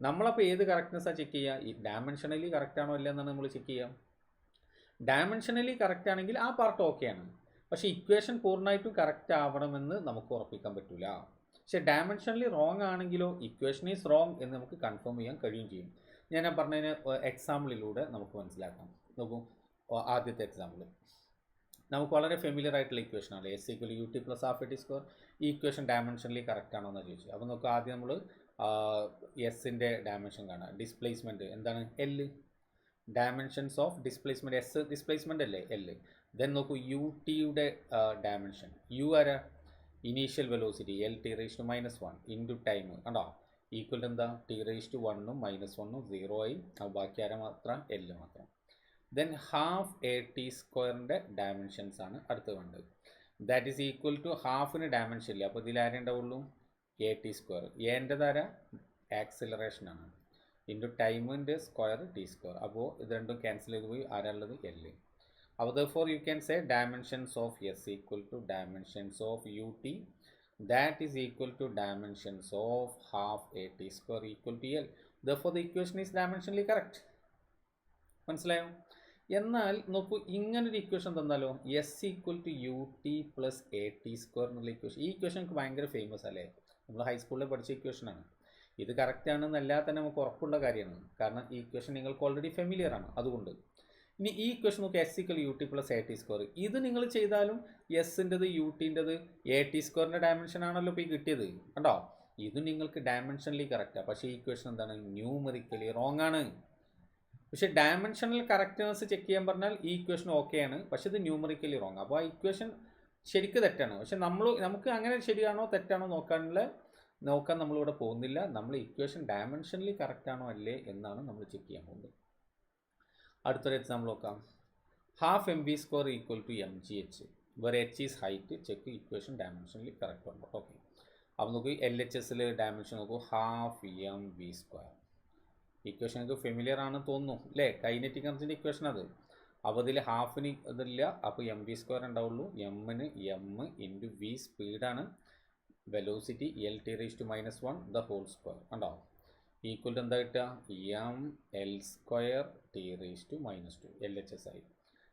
നമ്മളപ്പോൾ ഏത് കറക്റ്റ്നെസ്സാണ് ചെക്ക് ചെയ്യുക? ഈ ഡയമെൻഷനലി കറക്റ്റ് ആണോ അല്ല എന്നാണ് നമ്മൾ ചെക്ക് ചെയ്യുക. ഡയമെൻഷനലി കറക്റ്റ് ആണെങ്കിൽ ആ പാർട്ട് ഓക്കെയാണ്. പക്ഷേ ഇക്വേഷൻ പൂർണ്ണമായിട്ടും കറക്റ്റ് ആവണമെന്ന് നമുക്ക് ഉറപ്പിക്കാൻ പറ്റില്ല. പക്ഷേ ഡയമെൻഷനലി റോങ് ആണെങ്കിലോ ഇക്വേഷൻ ഈസ് റോങ് എന്ന് നമുക്ക് കൺഫേം ചെയ്യാൻ കഴിയുകയും ചെയ്യും. ഞാൻ പറഞ്ഞതിന് എക്സാമ്പിളിലൂടെ നമുക്ക് മനസ്സിലാക്കാം. നോക്കൂ, ആദ്യത്തെ എക്സാമ്പിൾ നമുക്ക് വളരെ ഫെമിലിയർ ആയിട്ടുള്ള ഇക്വേഷനാണ്. S = ut + ½ t². ഈ ഇക്വേഷൻ ഡയമെൻഷനലി കറക്റ്റ് ആണോ എന്ന് ചോദിച്ചു. അപ്പോൾ നമുക്ക് ആദ്യം നമ്മൾ എസിൻ്റെ ഡയമെൻഷൻ കാണാം. ഡിസ്പ്ലേസ്മെൻറ്റ് എന്താണ്? L. Dimensions of displacement, S displacement അല്ലേ? L. ദെൻ നോക്കൂ, ut യുടെ ഡയമെൻഷൻ. U ആരാ? Initial velocity L T raise to -1 into time കണ്ടോ ഈക്വൽ എന്താ ടി റേസ് ടു 1 ഉം -1 ഉം 0 ആയി. അപ്പോൾ ബാക്കി ആരെ മാത്രം എൽ മാത്രം. ദെൻ ഹാഫ് എ ടി സ്ക്വയറിൻ്റെ ഡയമെൻഷൻസ് ആണ് അടുത്ത് കണ്ടത്. ദാറ്റ് ഈസ് ഈക്വൽ ടു ഹാഫിന് ഡയമെൻഷൻ ഇല്ല, അപ്പോൾ ഇതിൽ ആരേ ഉണ്ടാവുള്ളൂ എ ടി സ്ക്വയർ. എൻ്റെ താര ആക്സിലറേഷനാണ് ഇൻറ്റു ടൈമിൻ്റെ സ്ക്വയർ ടി സ്ക്വയർ. അപ്പോൾ ഇത് രണ്ടും ക്യാൻസൽ ചെയ്ത് പോയി, ആരാളുള്ളത് എൽ. അപ്പോൾ therefore you can say dimensions of S equal to dimensions of ut, that is equal to dimensions of half at square equal to L. Therefore the equation is dimensionally correct. മനസ്സിലായോ? എന്നാൽ നോക്കൂ, ഇങ്ങനൊരു equation തന്നാലോ, S equal to U T plus A T square എന്നുള്ള equation. ഈ equation നമുക്ക് ഭയങ്കര famous അല്ലേ, നമ്മൾ ഹൈസ്കൂളിൽ പഠിച്ച ഇക്വേഷനാണ്. ഇത് കറക്റ്റ് ആണെന്നല്ലാതെ തന്നെ നമുക്ക് ഉറപ്പുള്ള കാര്യമാണ്, കാരണം ഈ ഇക്വേഷൻ നിങ്ങൾക്ക് ഓൾറെഡി ഫെമിലിയർ ആണ്. അതുകൊണ്ട് ഇനി ഈ ഇക്വേഷൻ നോക്കി S equal U T plus A T square. ഇത് നിങ്ങൾ ചെയ്താലും എസിൻ്റെത് യു ടിൻ്റെത് എ ടി സ്ക്വയറിൻ്റെ ഡയമെൻഷൻ ആണല്ലോ ഇപ്പോൾ ഈ കിട്ടിയത്. കണ്ടോ, ഇത് നിങ്ങൾക്ക് ഡയമെൻഷനലി കറക്റ്റാണ്. പക്ഷേ ഈ ഇക്വേഷൻ എന്താണ്, ന്യൂമറിക്കലി റോങ് ആണ്. പക്ഷേ ഡയമെൻഷണൽ കറക്റ്റ്നെസ് ചെക്ക് ചെയ്യാൻ പറഞ്ഞാൽ ഈ ഇക്വേഷൻ ഓക്കെ ആണ്, പക്ഷേ ഇത് ന്യൂമറിക്കലി റോങ്. അപ്പോൾ ആ ഇക്വേഷൻ ശരിക്ക് തെറ്റാണ്. പക്ഷേ നമുക്ക് അങ്ങനെ ശരിയാണോ തെറ്റാണോ നോക്കാൻ നമ്മളിവിടെ പോകുന്നില്ല. നമ്മൾ ഇക്വേഷൻ ഡയമെൻഷനലി കറക്റ്റ് ആണോ അല്ലേ എന്നാണ് നമ്മൾ ചെക്ക് ചെയ്യാൻ പോകുന്നത്. അടുത്തൊരു എക്സാമ്പിൾ നോക്കാം. Half M B square equal to M G H, where H is height, check equation dimensionally correct ഉണ്ടോ. ഓക്കെ, അപ്പോൾ നോക്കൂ എൽ എച്ച് എസിൽ ഡയമെൻഷൻ നോക്കൂ, half M B square. Equation നിങ്ങൾക്ക് ഫെമിലിയർ ആണെന്ന് തോന്നുന്നു അല്ലേ, കൈനറ്റിക് എനർജിൻ്റെ ഇക്വേഷൻ അത്. അപ്പോൾ അതിൽ ഹാഫിന് ഇതില്ല, അപ്പോൾ എം ബി സ്ക്വയർ ഉണ്ടാവുള്ളൂ. എമ്മിന് എം ഇൻറ്റു വി സ്പീഡാണ്, velocity L T raise to -1 the whole square ഉണ്ടാവും. ഈക്വൽ ടു എന്താ കിട്ടുക, M L square T raise to -2 L H S ആയി.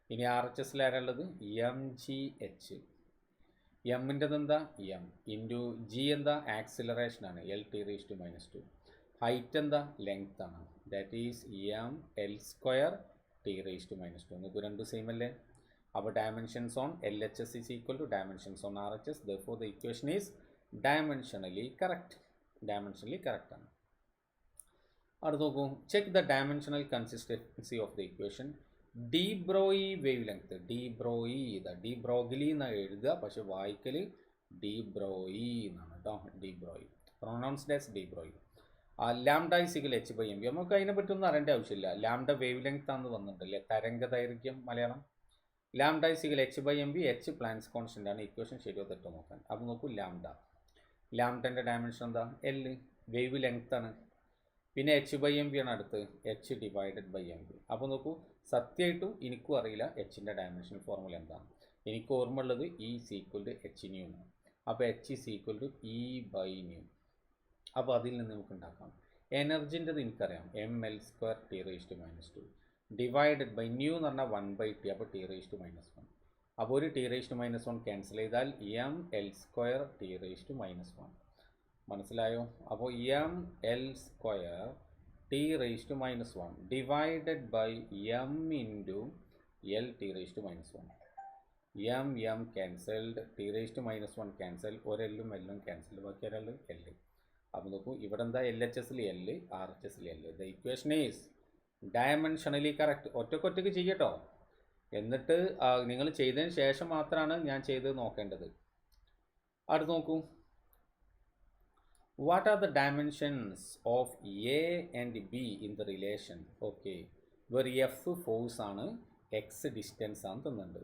ഇനി ആർ എച്ച് എസിൽ ആരാളുള്ളത്, എം ജി എച്ച്. എമ്മിൻ്റെത് എന്താ എം ഇൻറ്റു ജി എന്താ ആക്സിലറേഷനാണ് L T raise to -2. Height എന്താ ലെങ്ത് ആണ്, that is M L square T raise to -2. നമുക്ക് രണ്ടും സെയിം അല്ലേ. അപ്പോൾ dimensions on L H S is equal to dimensions on R H S. Therefore the equation is dimensionally correct. Dimensionally correct ആണ്. അടുത്ത് നോക്കൂ, check the dimensional consistency of the equation. De Broglie wavelength, de Broglie de Broglie എന്നാണ് എഴുതുക, പക്ഷെ വായിക്കൽ de Broglie എന്നാണ് കേട്ടോ. De Broglie pronounced as de Broglie. Lambda is equal H by M B. നമുക്ക് അതിനെ പറ്റൊന്നും അറിയേണ്ട ആവശ്യമില്ല. ലാംഡ വേവ് ലെങ്ത് ആണെന്ന് വന്നിട്ടുണ്ടല്ലേ, തരംഗ ദൈർഘ്യം Malayalam. Lambda is equal H by M B, H Planck's constant ആണ്. ഇക്വേഷൻ ശരിയോ തെറ്റോ നോക്കാൻ. അപ്പോൾ നോക്കൂ, ലാംഡൻ്റെ ഡയമെൻഷൻ എന്താ എൽ, വേവ് ലെങ്ത് ആണ്. പിന്നെ എച്ച് ബൈ എം ബി ആണ് അടുത്ത്, H divided by M B. അപ്പോൾ നോക്കൂ, സത്യമായിട്ടും എനിക്കും അറിയില്ല എച്ചിൻ്റെ ഡയമെൻഷൻ ഫോർമുല എന്താണ്. എനിക്ക് ഓർമ്മ ഉള്ളത് E equal to H nu ആണ്. അപ്പോൾ H is equal to E by nu. അപ്പോൾ അതിൽ നിന്ന് നമുക്ക് ഉണ്ടാക്കാം. എനർജിൻ്റെത് എനിക്കറിയാം, M L square T raise to -2 divided by nu എന്ന് പറഞ്ഞാൽ 1/t, അപ്പോൾ ടി റേസ് ടു -1. അപ്പോൾ ഒരു ടി റേസ് ടു -1 ക്യാൻസൽ ചെയ്താൽ M L square T raise to -1. മനസ്സിലായോ? അപ്പോൾ M L square T raise to -1 divided by M into L T raise to -1. M cancelled, T raise to -1 cancel, ഒരെല്ലും എല്ലും cancel, ബാക്കി ഒരാൾ L. അപ്പോൾ നോക്കൂ, ഇവിടെ എന്താ എൽ എച്ച് എസിൽ എൽ, ആർ എച്ച് എസിൽ L. The equation is dimensionally correct. ഒറ്റക്കൊറ്റക്ക് ചെയ്യട്ടോ, എന്നിട്ട് നിങ്ങൾ ചെയ്തതിന് ശേഷം മാത്രമാണ് ഞാൻ ചെയ്തത് നോക്കേണ്ടത്. അടുത്ത് നോക്കൂ, what are the dimensions of A and B in the relation? Okay, where F force ആണ്, എക്സ് ഡിസ്റ്റൻസ് ആണ് തന്നിട്ടുണ്ട്.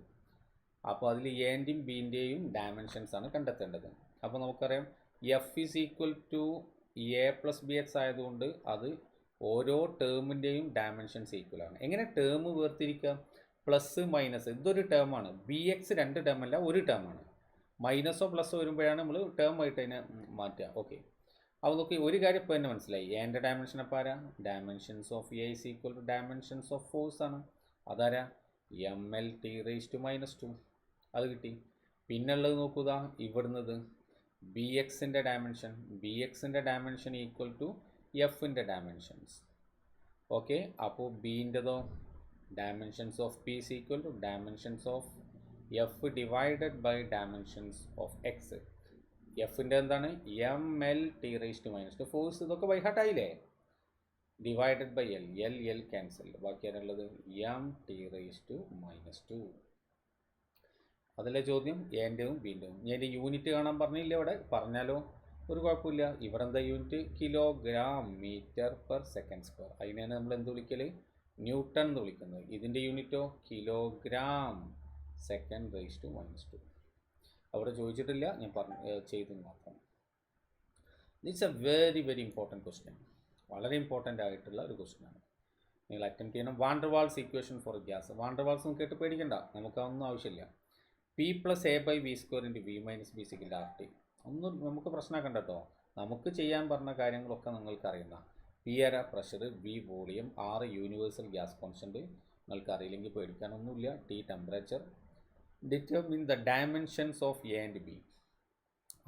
അപ്പോൾ അതിൽ എൻ്റെയും ബിൻ്റെയും ഡയമെൻഷൻസ് ആണ് കണ്ടെത്തേണ്ടത്. അപ്പോൾ നമുക്കറിയാം F is equal to A plus B X ആയതുകൊണ്ട് അത് ഓരോ ടേമിൻ്റെയും ഡയമെൻഷൻസ് ഈക്വൽ ആണ്. എങ്ങനെ ടേം വേർതിരിക്കുക, പ്ലസ് മൈനസ്, ഇതൊരു ടേമാണ്. ബി എക്സ് രണ്ട് ടേമല്ല, ഒരു ടേമാണ്. മൈനസോ പ്ലസ്സോ വരുമ്പോഴാണ് നമ്മൾ ടേം ആയിട്ട് അതിനെ മാറ്റുക. ഓക്കെ, അപ്പോൾ നോക്കി ഒരു കാര്യം ഇപ്പോൾ തന്നെ മനസ്സിലായി. എൻ്റെ ഡയമെൻഷൻ അപ്പോൾ ആരാ, dimensions of A is equal to dimensions of force ആണ്. അതാരാ, M L T raise to -2. അത് കിട്ടി. പിന്നുള്ളത് നോക്കുക, ഇവിടുന്നത് ബി എക്സിൻ്റെ ഡയമെൻഷൻ ഈക്വൽ ടു എഫിൻ്റെ ഡയമെൻഷൻസ്. ഓക്കെ, അപ്പോൾ ബീൻ്റെതോ dimensions of P is equal to dimensions of F divided by dimensions of X. എഫിൻ്റെ എന്താണ്, M L T raise to -2. Force ഇതൊക്കെ ബൈഹാർട്ടായില്ലേ, divided by L, L cancel, ബാക്കി ആരുള്ളത് എം ടി റേസ് ടു -2. അതല്ലേ ചോദ്യം, എൻ്റെയും ബിൻ്റെയും. ഞാൻ എൻ്റെ യൂണിറ്റ് കാണാൻ പറഞ്ഞില്ല ഇവിടെ, പറഞ്ഞാലോ ഒരു കുഴപ്പമില്ല. ഇവിടെ എന്താ unit? Kilogram metre per second square. അതിനാണ് നമ്മൾ എന്ത് വിളിക്കൽ? ന്യൂട്ടൺ എന്ന് വിളിക്കുന്നത്. ഇതിൻ്റെ യൂണിറ്റോ കിലോഗ്രാം സെക്കൻഡ് റേസ് ടു -2. അവിടെ ചോദിച്ചിട്ടില്ല, ഞാൻ ചെയ്തു മാത്രം. It's a very very important question. വളരെ ഇമ്പോർട്ടൻ്റ് ആയിട്ടുള്ള ഒരു ക്വസ്റ്റ്യനാണ്. നിങ്ങൾ അറ്റംപ്റ്റ് ചെയ്യണം. Van der Waals equation for gas. Van der Waals നമുക്ക് കേട്ട് പേടിക്കണ്ട, നമുക്കതൊന്നും ആവശ്യമില്ല. P+A/V² × V - B = RT. ഒന്നും നമുക്ക് പ്രശ്നമാക്കണ്ട കേട്ടോ. നമുക്ക് ചെയ്യാൻ പറഞ്ഞ കാര്യങ്ങളൊക്കെ നിങ്ങൾക്ക് അറിയുന്ന. P ആരാ? Pressure, V volume, R universal gas constant. നിങ്ങൾക്ക് അറിയില്ലെങ്കിൽ പേടിക്കാനൊന്നുമില്ല. T temperature. Determine the dimensions of A and B.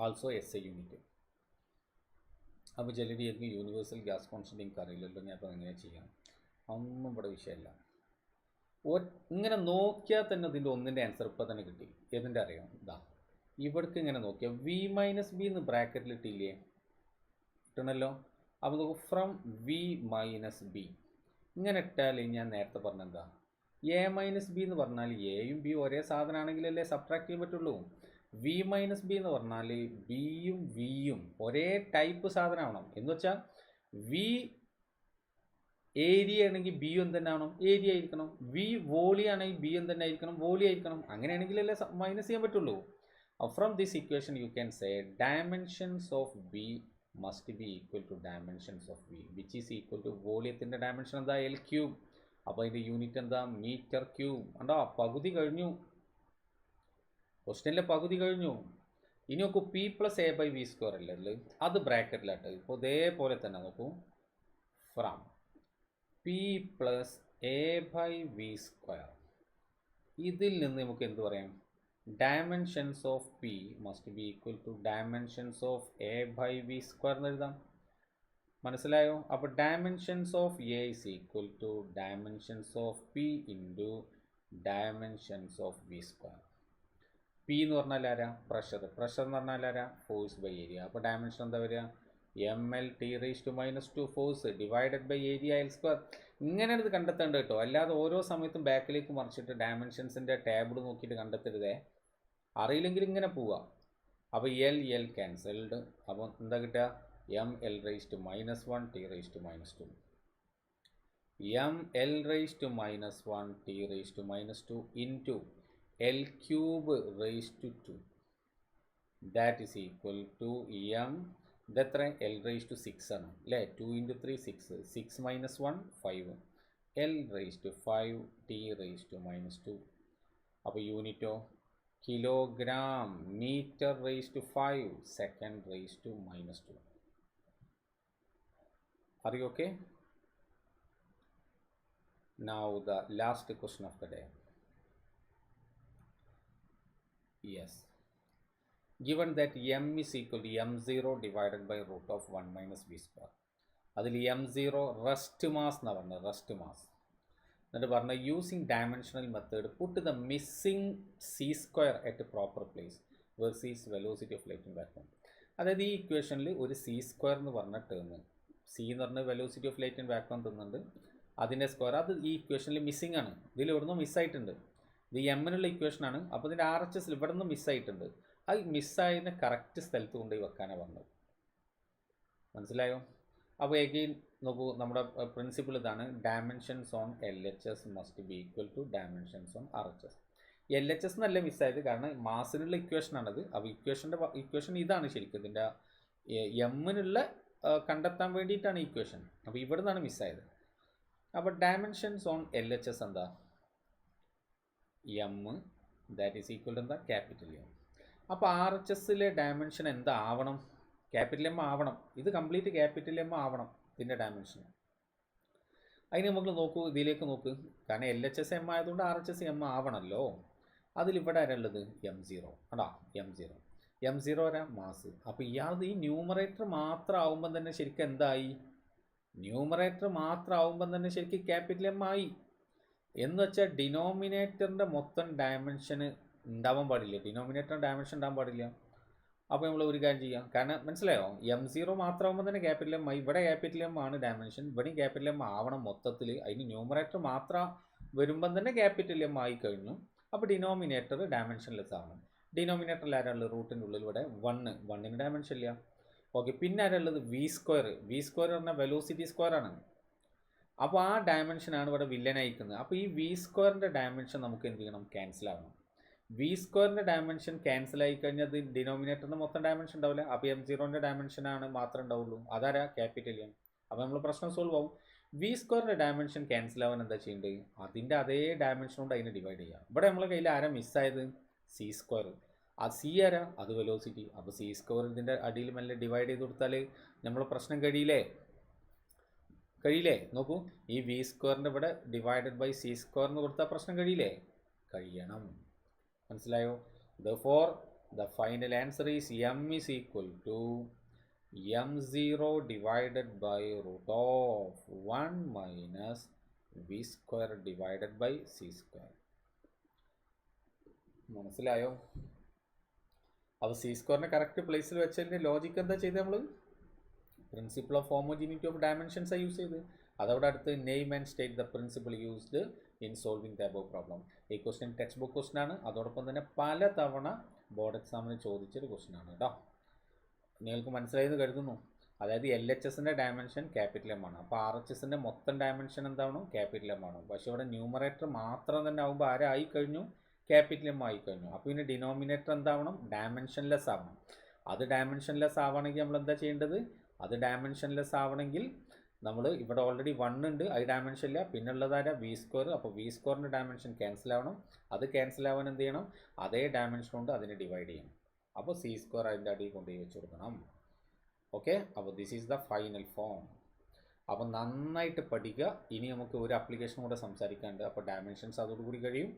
Also SI unit. അപ്പോൾ ചിലർക്ക് യൂണിവേഴ്സൽ ഗ്യാസ് കോൺസ്റ്റൻറ്റ് എനിക്ക് അറിയില്ലല്ലോ, ഞാൻ അപ്പോൾ എങ്ങനെ ചെയ്യാം? ഒന്നും ഇവിടെ വിഷയമല്ല. ഇങ്ങനെ നോക്കിയാൽ തന്നെ ഇതിൻ്റെ ഒന്നിൻ്റെ ആൻസർ ഇപ്പോൾ തന്നെ കിട്ടി. ഏതിൻ്റെ അറിയാം? ഇതാ ഇവിടേക്ക് ഇങ്ങനെ നോക്കിയാൽ V - B എന്ന് ബ്രാക്കറ്റിൽ ഇട്ടില്ലേ? കിട്ടണമല്ലോ. അപ്പോൾ നോക്കൂ, ഫ്രം V - B ഇങ്ങനെ ഇട്ടാൽ ഞാൻ നേരത്തെ പറഞ്ഞെന്താ, A - B എന്ന് പറഞ്ഞാൽ എയും ബിയും ഒരേ സാധനമാണെങ്കിലല്ലേ സബ്ട്രാക്ട് ചെയ്യാൻ പറ്റുള്ളൂ. V - B എന്ന് പറഞ്ഞാൽ ബിയും വിയും ഒരേ ടൈപ്പ് സാധനമാവണം. എന്ന് വെച്ചാൽ V ഏരിയ ആണെങ്കിൽ ബി എന്ത് ആവണം? ഏരിയ ആയിരിക്കണം. V വോളി ആണെങ്കിൽ ബി എന്ത് ആയിരിക്കണം? വോളി ആയിരിക്കണം. അങ്ങനെയാണെങ്കിലല്ലേ മൈനസ് ചെയ്യാൻ പറ്റുള്ളൂ. From this equation you can say dimensions of B must be equal to dimensions of V, which is equal to വോളിയത്തിൻ്റെ ഡയമെൻഷൻ എന്താ? L3. അപ്പോൾ അതിൻ്റെ യൂണിറ്റ് എന്താ? Metre cube. കണ്ടോ, പകുതി കഴിഞ്ഞു. ക്വസ്റ്റ്യനിലെ പകുതി കഴിഞ്ഞു. ഇനി നോക്കൂ, P+A/V² അല്ലേ, അത് ബ്രാക്കറ്റിലാട്ട്. ഇപ്പോൾ ഇതേപോലെ തന്നെ നോക്കൂ, ഫ്രം P+A/V². ഇതിൽ നിന്ന് നമുക്ക് എന്ത് പറയാം? Dimensions of P must be equal to dimensions of A/V² എന്ന് എഴുതാം. മനസ്സിലായോ? അപ്പോൾ dimensions of A is equal to dimensions of P into dimensions of V². P എന്ന് പറഞ്ഞാൽ ആരാ? പ്രഷർ. പ്രഷർ എന്ന് പറഞ്ഞാൽ ആരാ? Force by area. അപ്പോൾ ഡയമെൻഷൻ എന്താ വരിക? mL/T⁻². Force divided by area L². ഇങ്ങനെയാണ് ഇത് കണ്ടെത്തേണ്ടത് കേട്ടോ. അല്ലാതെ ഓരോ സമയത്തും ബാക്കിലേക്ക് മറിച്ചിട്ട് ഡയമെൻഷൻസിൻ്റെ ടേബിൾ നോക്കിയിട്ട് കണ്ടെത്തരുതേ. അറിയില്ലെങ്കിൽ ഇങ്ങനെ പോവുക. അപ്പോൾ L ക്യാൻസൽഡ്. അപ്പോൾ എന്താ കിട്ടുക? mL⁻⁻1 T⁻². mL⁻⁻1 T⁻² into L³ that is equal to ഇതെത്ര? L⁻6 ആണ് അല്ലേ? 2 × 3 6, 6 - 1 5, L⁻5 T⁻². അപ്പോൾ യൂണിറ്റോ kilogram മീറ്റർ⁻5 സെക്കൻഡ്⁻². Are you okay? Now the last question of the day. Yes. Given that m is equal to m0 divided by root of 1 - v². അതിൽ m0 rest mass എന്നാണ് പറഞ്ഞത്. Rest mass എന്നിട്ട് പറഞ്ഞ using dimensional method put the missing c² at proper place versus velocity of light in vacuum. അതായത് ഈ ഇക്വേഷനിൽ ഒരു c² എന്ന് പറഞ്ഞ ടേം, c എന്ന് പറഞ്ഞാൽ velocity of light in vacuum തന്നുണ്ട്, അതിൻ്റെ സ്ക്വയർ അത് ഈ ഇക്വേഷനിൽ മിസ്സിംഗ് ആണ്. ഇതിൽ ഇവിടുന്ന് മിസ്സായിട്ടുണ്ട്. ഇത് എമ്മിനുള്ള ഇക്വേഷനാണ്. അപ്പോൾ ഇതിൻ്റെ RHS ഇവിടെ നിന്ന് മിസ്സായിട്ടുണ്ട്. അത് മിസ്സായതിനെ കറക്റ്റ് സ്ഥലത്ത് കൊണ്ടുപോയി വെക്കാനാണ് പറഞ്ഞത്. മനസ്സിലായോ? അപ്പോൾ എഗെയിൻ നോക്കൂ, നമ്മുടെ പ്രിൻസിപ്പിൾ ഇതാണ്. Dimensions on LHS must be equal to dimensions on RHS. LHS എന്നല്ല മിസ്സായത്, കാരണം മാസിനുള്ള ഇക്വേഷനാണത്. അപ്പോൾ ഇക്വേഷൻ ഇതാണ് ശരിക്കും. ഇതിൻ്റെ എമ്മിനുള്ള കണ്ടെത്താൻ വേണ്ടിയിട്ടാണ് ഇക്വേഷൻ. അപ്പോൾ ഇവിടെ നിന്നാണ് മിസ്സായത്. അപ്പോൾ ഡയമെൻഷൻസ് ഓൺ LHS എന്താ? M that is equal to എന്താ? Capital M. അപ്പോൾ RHSലെ ഡയമെൻഷൻ എന്താവണം? ക്യാപിറ്റൽ എം ആവണം. ഇത് കംപ്ലീറ്റ് ക്യാപിറ്റൽ എം ആവണം ഇതിൻ്റെ ഡയമെൻഷൻ. അതിന് നമുക്ക് നോക്കൂ, ഇതിലേക്ക് നോക്ക്. കാരണം LHS എം ആയതുകൊണ്ട് RHS എം ആവണമല്ലോ. അതിലിവിടെ ആരുള്ളത്? m0. ആടാ m0 വരാ മാസ്. അപ്പോൾ ഇയാളത് ഈ ന്യൂമറേറ്റർ മാത്രം ആവുമ്പം തന്നെ ശരിക്കും എന്തായി? ന്യൂമറേറ്റർ മാത്രം ആവുമ്പം തന്നെ ശരിക്കും ക്യാപിറ്റൽ എം ആയി. എന്ന് വെച്ചാൽ ഡിനോമിനേറ്ററിൻ്റെ മൊത്തം ഡയമെൻഷന് ഉണ്ടാവാൻ പാടില്ല. ഡിനോമിനേറ്റർ ഡയമെൻഷൻ ഉണ്ടാകാൻ പാടില്ല. അപ്പോൾ നമ്മൾ ഒരു കാര്യം ചെയ്യാം. കാരണം മനസ്സിലായോ? m0 മാത്രമാകുമ്പോൾ തന്നെ ക്യാപിറ്റൽ എം ആയി. ഇവിടെ ക്യാപിറ്റൽ എം ആണ് ഡയമെൻഷൻ, ഇവിടെയും ക്യാപിറ്റൽ എം ആവണം മൊത്തത്തിൽ. അതിന് ന്യൂമറേറ്റർ മാത്രം വരുമ്പം തന്നെ ക്യാപിറ്റൽ എം ആയി കഴിഞ്ഞു. അപ്പോൾ ഡിനോമിനേറ്റർ ഡയമെൻഷൻലെസ് ആണ്. ഡിനോമിനേറ്ററിൽ ആരാളുള്ളത്? റൂട്ടിൻ്റെ ഉള്ളിൽ ഇവിടെ 1, 1ന് ഡയമെൻഷൻ ഇല്ല. ഓക്കെ, പിന്നെ ആരാളുള്ളത്? V square. വി സ്ക്വയർ പറഞ്ഞാൽ വെലോസിറ്റി സ്ക്വയർ ആണ്. അപ്പോൾ ആ ഡയമെൻഷനാണ് ഇവിടെ വില്ലൻ അയക്കുന്നത്. അപ്പോൾ ഈ വി സ്ക്വയറിൻ്റെ ഡയമെൻഷൻ നമുക്ക് എന്ത് ചെയ്യണം? ക്യാൻസൽ ആവണം. വി സ്ക്വയറിൻ്റെ ഡയമെൻഷൻ ക്യാൻസൽ ആയി കഴിഞ്ഞാൽ അത് ഡിനോമിനേറ്ററിന് മൊത്തം ഡയമെൻഷൻ ഉണ്ടാവില്ല. അപ്പോൾ M0ൻ്റെ ഡയമെൻഷനാണ് മാത്രമേ ഉണ്ടാവുള്ളൂ. അതാരാ? Capital M. അപ്പോൾ നമ്മൾ പ്രശ്നം സോൾവ് ആവും. വി സ്ക്വയറിൻ്റെ ഡയമെൻഷൻ ക്യാൻസൽ ആവാൻ എന്താ ചെയ്യേണ്ടത്? അതിൻ്റെ അതേ ഡയമെൻഷൻ കൊണ്ട് അതിനെ ഡിവൈഡ് ചെയ്യുക. ഇവിടെ നമ്മളെ കയ്യിൽ ആരാ മിസ്സായത്? C square. ആ സി ആരാ? അത് വെലോസിറ്റി. അപ്പോൾ സി സ്ക്വയർ ഇതിൻ്റെ അടിയിൽ മെല്ലെ ഡിവൈഡ് ചെയ്ത് കൊടുത്താൽ നമ്മൾ പ്രശ്നം കഴിയില്ലേ? നോക്കൂ, ഈ വി സ്ക്വയറിൻ്റെ ഇവിടെ ഡിവൈഡഡ് ബൈ സി സ്ക്വയർ എന്ന് കൊടുത്താൽ പ്രശ്നം കഴിയില്ലേ? കഴിയണം. മനസ്സിലായോ? Therefore the final answer is m is equal to m0 divided by root of 1 minus v square divided by c square. മനസ്സിലായോ? അപ്പോൾ സി സ്ക്വയറിനെ കറക്റ്റ് പ്ലേസിൽ വെച്ചതിൻ്റെ ലോജിക്ക് എന്താ ചെയ്ത്? നമ്മൾ principle of homogeneity of dimensions use ചെയ്ത്. അതവിടെ അടുത്ത് name and state the principle used in solving the above problem. ഈ ക്വസ്റ്റ്യൻ ടെക്സ്റ്റ് ബുക്ക് ക്വസ്റ്റ്യൻ ആണ്. അതോടൊപ്പം തന്നെ പല തവണ ബോർഡ് എക്സാമിന് ചോദിച്ചൊരു ക്വസ്റ്റ്യൻ ആണ് കേട്ടോ. നിങ്ങൾക്ക് മനസ്സിലായെന്ന് കരുതുന്നു. അതായത് LHSൻ്റെ ഡയമെൻഷൻ ക്യാപിറ്റൽ എം ആണ്. അപ്പോൾ RHSൻ്റെ മൊത്തം ഡയമെൻഷൻ എന്താണോ? ക്യാപിറ്റൽ എം ആണ്. പക്ഷേ ഇവിടെ ന്യൂമറേറ്റർ മാത്രം തന്നെ ആകുമ്പോൾ ആരായി കഴിഞ്ഞു? ക്യാപിറ്റൽ എം ആയി കഴിഞ്ഞു. അപ്പോൾ പിന്നെ ഡിനോമിനേറ്റർ എന്താവണം? ഡയമെൻഷൻലെസ് ആവണം. അത് ഡയമെൻഷൻലെസ് ആവണമെങ്കിൽ നമ്മൾ എന്താ ചെയ്യേണ്ടത്? അത് ഡയമെൻഷൻലെസ് ആവണമെങ്കിൽ നമ്മൾ ഇവിടെ ഓൾറെഡി 1 ഉണ്ട്, അത് ഡയമെൻഷൻ ഇല്ല. പിന്നെ ഉള്ളതാരാ? V square. അപ്പോൾ വി സ്ക്വയറിൻ്റെ ഡയമെൻഷൻ ക്യാൻസൽ ആവണം. അത് ക്യാൻസൽ ആവാൻ എന്ത് ചെയ്യണം? അതേ ഡയമെൻഷൻ കൊണ്ട് അതിനെ ഡിവൈഡ് ചെയ്യണം. അപ്പോൾ സി സ്ക്വയർ അതിൻ്റെ അടിയിൽ കൊണ്ടുപോയി വെച്ച് കൊടുക്കണം. ഓക്കെ, അപ്പോൾ this is the final form. അപ്പോൾ നന്നായിട്ട് പഠിക്കുക. ഇനി നമുക്ക് ഒരു ആപ്ലിക്കേഷൻ കൂടെ സംസാരിക്കാനുണ്ട്. അപ്പോൾ ഡയമെൻഷൻസ് അതോടുകൂടി കഴിയും.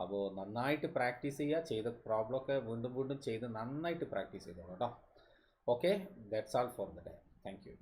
അപ്പോൾ നന്നായിട്ട് പ്രാക്ടീസ് ചെയ്യുക. ചെയ്ത പ്രോബ്ലമൊക്കെ വീണ്ടും വീണ്ടും ചെയ്ത് നന്നായിട്ട് പ്രാക്ടീസ് ചെയ്തോളൂ കേട്ടോ. Okay, that's all for the day. Thank you.